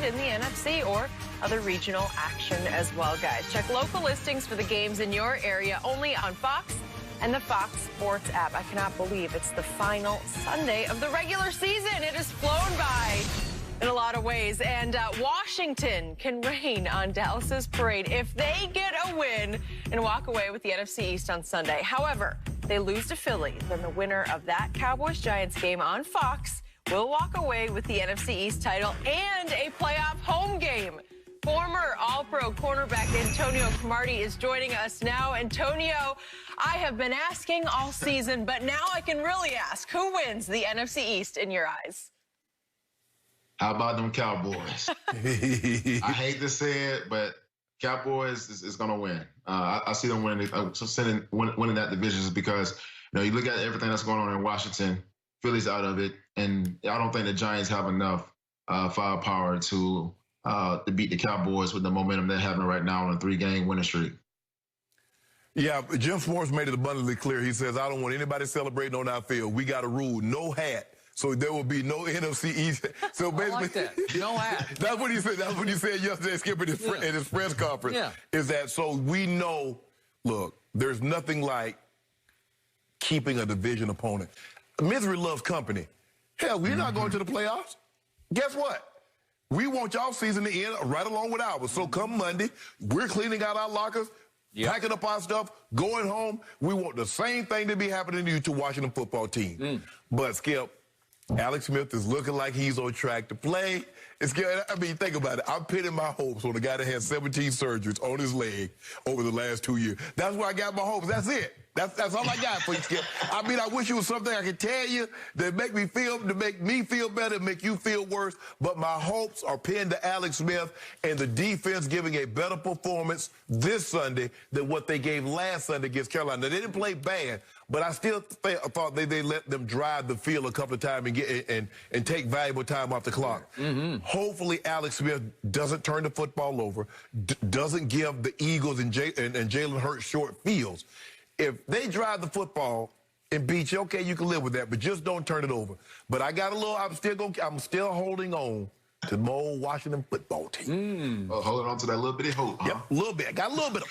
in the NFC or other regional action as well, guys. Check local listings for the games in your area only on Fox and the Fox Sports app. I cannot believe it's the final Sunday of the regular season. It has flown by in a lot of ways. And Washington can rain on Dallas's parade if they get a win and walk away with the NFC East on Sunday. However, they lose to Philly, then the winner of that Cowboys-Giants game on Fox will walk away with the NFC East title and a playoff home game. Former All-Pro cornerback Antonio Cromartie is joining us now. Antonio, I have been asking all season, but now I can really ask, who wins the NFC East in your eyes? How about them Cowboys? I hate to say it, but Cowboys is going to win. I see them winning that division just because, you look at everything that's going on in Washington, Philly's out of it, and I don't think the Giants have enough firepower to beat the Cowboys with the momentum they're having right now on a 3-game winning streak. Yeah, Jim Schwartz made it abundantly clear. He says, I don't want anybody celebrating on our field. We got a rule, no hat. So there will be no NFC East. So basically, I like that. No hat. That's what he said. That's what he said yesterday, Skip, in his press conference. Yeah. Is that so we know, look, there's nothing like keeping a division opponent. Misery loves company. Hell, we're not going to the playoffs. Guess what? We want y'all season to end right along with ours. So come Monday, we're cleaning out our lockers, packing up our stuff, going home. We want the same thing to be happening to you to Washington football team. But, Skip, Alex Smith is looking like he's on track to play. I mean, think about it. I'm pinning my hopes on the guy that had 17 surgeries on his leg over the last 2 years. That's where I got my hopes. That's it. That's all I got for you, Skip. I mean, I wish it was something I could tell you that make me feel better, make you feel worse. But my hopes are pinned to Alex Smith and the defense giving a better performance this Sunday than what they gave last Sunday against Carolina. Now, they didn't play bad, but I still thought they let them drive the field a couple of times and get and take valuable time off the clock. Hopefully, Alex Smith doesn't turn the football over, doesn't give the Eagles and Jalen Hurts short fields. If they drive the football and beat you, okay, you can live with that, but just don't turn it over. But I got I'm still holding on to the old Washington football team. Holding on to that little bitty hope, huh? Yep, a little bit. I got a little bit of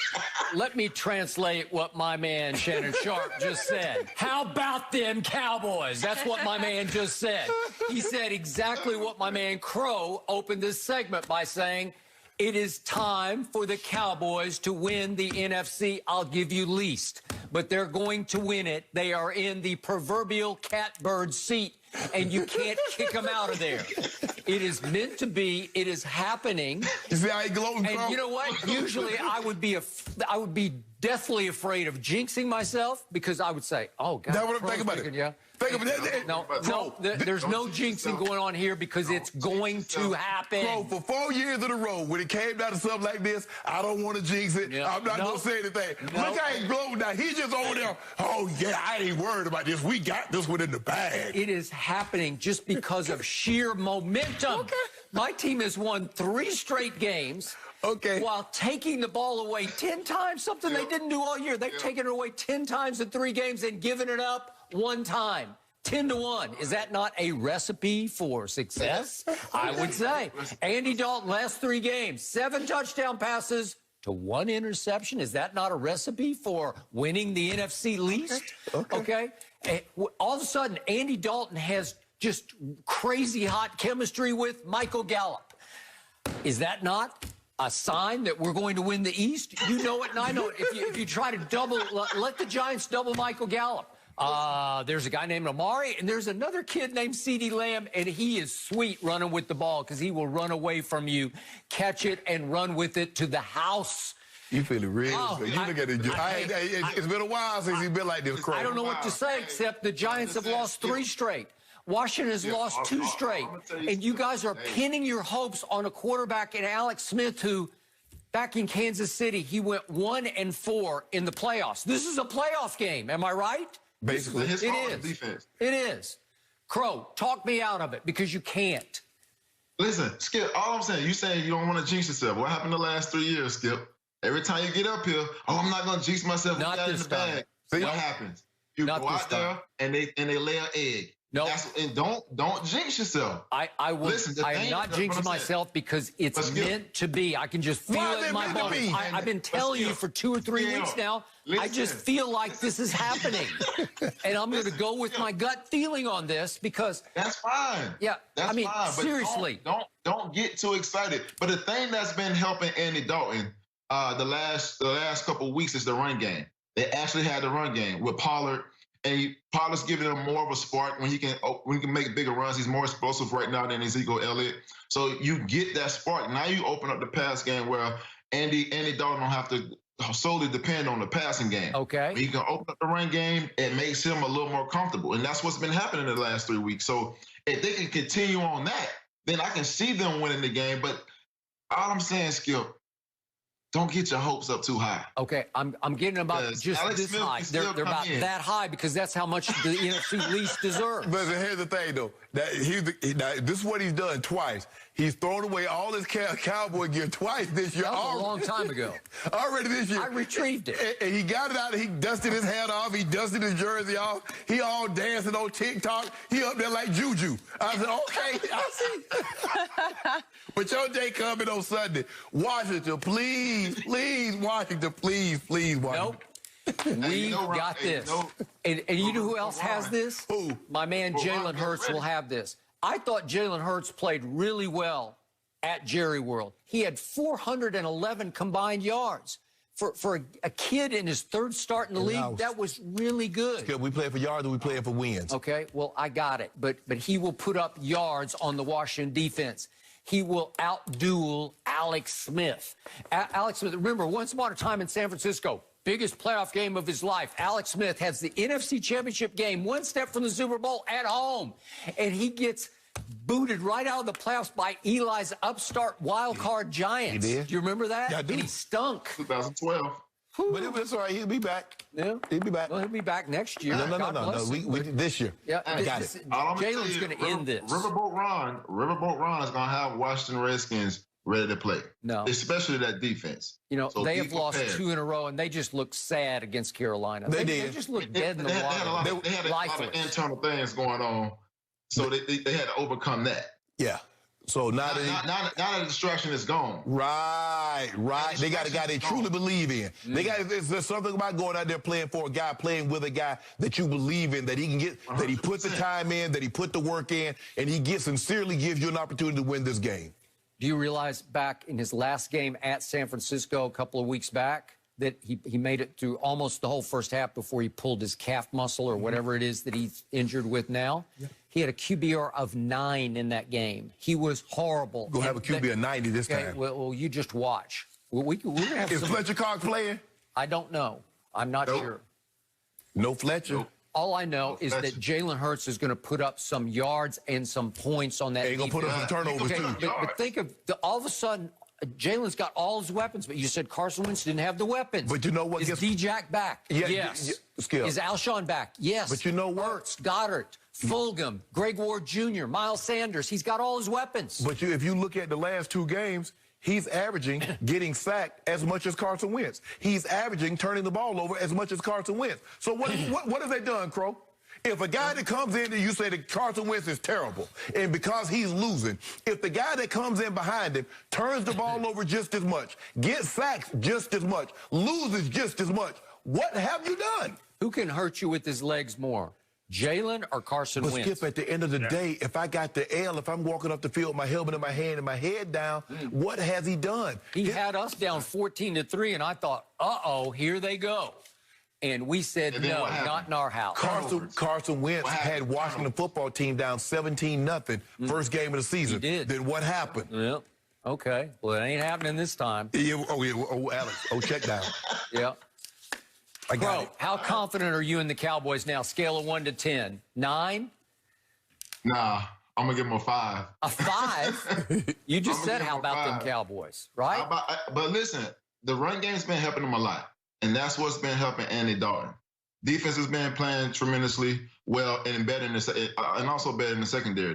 Let me translate what my man Shannon Sharp just said. How about them Cowboys? That's what my man just said. He said exactly what my man Crow opened this segment by saying, it is time for the Cowboys to win the NFC. I'll give you least, but they're going to win it. They are in the proverbial catbird seat, and you can't kick them out of there. It is meant to be. It is happening. You see how he gloating, and you know what? Usually I would be deathly afraid of jinxing myself because I would say, oh, God. That's what I'm thinking about it. Yeah. Think of it. No, there's no jinxing going on here because it's going to happen. Bro, for 4 years in a row, when it came down to something like this, I don't want to jinx it. I'm not going to say anything. Look, I ain't gloating now. He's just over there. Oh, yeah, I ain't worried about this. We got this one in the bag. It is happening just because of sheer momentum. Okay. My team has won 3 straight games. Okay. While taking the ball away 10 times, something they didn't do all year. They've taken it away 10 times in 3 games and given it up 1 time. 10-1. Is that not a recipe for success? I would say. Andy Dalton, last 3 games, 7 touchdown passes to 1 interception. Is that not a recipe for winning the NFC least? Okay. And all of a sudden, Andy Dalton has just crazy hot chemistry with Michael Gallup. Is that not a sign that we're going to win the East? You know it, and I know it. If you try to let the Giants double Michael Gallup. There's a guy named Amari, and there's another kid named CeeDee Lamb, and he is sweet running with the ball because he will run away from you, catch it, and run with it to the house. You feeling real? You look at it. It's been a while since he's been like this. I don't know what to say except the Giants have lost 3 straight. Washington has lost 2 straight. And you guys are pinning your hopes on a quarterback in Alex Smith who, back in Kansas City, he went 1-4 in the playoffs. This is a playoff game. Am I right? Basically, it is. Defense. It is. Crow, talk me out of it because you can't. Listen, Skip, all I'm saying, you saying you don't want to jinx yourself. What happened the last 3 years, Skip? Every time you get up here, I'm not going to jinx myself. Not this time. See what happens? You go out there and they lay an egg. No. And don't jinx yourself. I am not jinxing myself because it's meant to be. I can just feel it in my bones. I've been telling you for 2 or 3 weeks now. I just feel like this is happening. And I'm going to go with my gut feeling on this because that's fine. Yeah. That's fine. But seriously. Don't get too excited. But the thing that's been helping Andy Dalton the last couple of weeks is the run game. They actually had the run game with Pollard. And Pollard's giving him more of a spark when he can make bigger runs. He's more explosive right now than Ezekiel Elliott. So you get that spark. Now you open up the pass game where Andy Dalton don't have to solely depend on the passing game. Okay. When you can open up the run game, it makes him a little more comfortable. And that's what's been happening in the last 3 weeks. So if they can continue on that, then I can see them winning the game. But all I'm saying, Skip, don't get your hopes up too high. Okay, I'm getting about just Alex this Smith high. They're about that high because that's how much the NFC least deserves. But here's the thing, though. This is what he's done twice. He's thrown away all his Cowboy gear twice this year. That was a long time ago. Already this year. I retrieved it. And he got it out. He dusted his hat off. He dusted his jersey off. He all dancing on TikTok. He up there like Juju. I said, okay, I see. But your day coming on Sunday. Washington, please, Washington, please, Washington. Nope. We got this. And you know who else has this? Who? My man Jalen Hurts will have this. I thought Jalen Hurts played really well at Jerry World. He had 411 combined yards. For a kid in his 3rd start in the league, that was really good. We play for yards or we play for wins? Okay, well, I got it. But he will put up yards on the Washington defense. He will outduel Alex Smith. Alex Smith, remember, once upon a time in San Francisco, biggest playoff game of his life. Alex Smith has the NFC Championship game, 1 step from the Super Bowl at home. And he gets booted right out of the playoffs by Eli's upstart wildcard Giants. He did? Do you remember that? Yeah, I do. And he stunk. 2012. But it's all right. He'll be back. Yeah. He'll be back. Well, he'll be back next year. No. We this year. Yeah, I got it. Jalen's going to end this. Riverboat Ron is going to have Washington Redskins ready to play. No. Especially that defense. You know, So they be have lost prepared. 2 in a row, and they just look sad against Carolina. They They did. just look dead in the They had a water. lot of internal things going on, so they had to overcome that. Yeah. So now Now the distraction is gone. Right. They got a guy they truly believe in. They got there's something about going out there playing for a guy, playing with a guy that you believe in, that he can get, 100%. That he put the time in, that he put the work in, and he sincerely gives you an opportunity to win this game. Do you realize back in his last game at San Francisco a couple of weeks back that he made it through almost the whole first half before he pulled his calf muscle or whatever it is that he's injured with now? Yeah. He had a QBR of 9 in that game. He was horrible. Go have a QB of 90 this time. Well, you just watch. We're gonna have Is Fletcher Cox playing? I don't know. I'm not sure. No Fletcher. Nope. All I know is that Jalen Hurts is going to put up some yards and some points on that He's going to put up some turnovers, too. But think of all of a sudden, Jalen's got all his weapons, but you said Carson Wentz didn't have the weapons. But you know what? Is D-Jack back? Yes. Is Alshon back? Yes. But you know what? Hurts, Goddard, Fulgham, Greg Ward Jr., Miles Sanders. He's got all his weapons. But if you look at the last 2 games, he's averaging getting sacked as much as Carson Wentz. He's averaging turning the ball over as much as Carson Wentz. So what have they done, Crow? If a guy that comes in and you say that Carson Wentz is terrible, and because he's losing, if the guy that comes in behind him turns the ball over just as much, gets sacked just as much, loses just as much, what have you done? Who can hurt you with his legs more, Jalen or Carson Wentz? But Skip, at the end of the day, if I got the L, if I'm walking up the field, my helmet in my hand and my head down, what has he done? He had us down 14-3, and I thought, uh-oh, here they go. And we said, no, not in our house. Carson Wentz had Washington football team down 17-0 first game of the season. He did. Then what happened? Yep. Okay. Well, it ain't happening this time. Alex. Check down. Yeah. I got it. How confident are you in the Cowboys now? Scale of 1 to 10. 9? Nah, I'm going to give them a 5. A 5? You just said, how about them Cowboys, right? But listen, the run game's been helping them a lot. And that's what's been helping Andy Dalton. Defense has been playing tremendously well and better and also better in the secondary.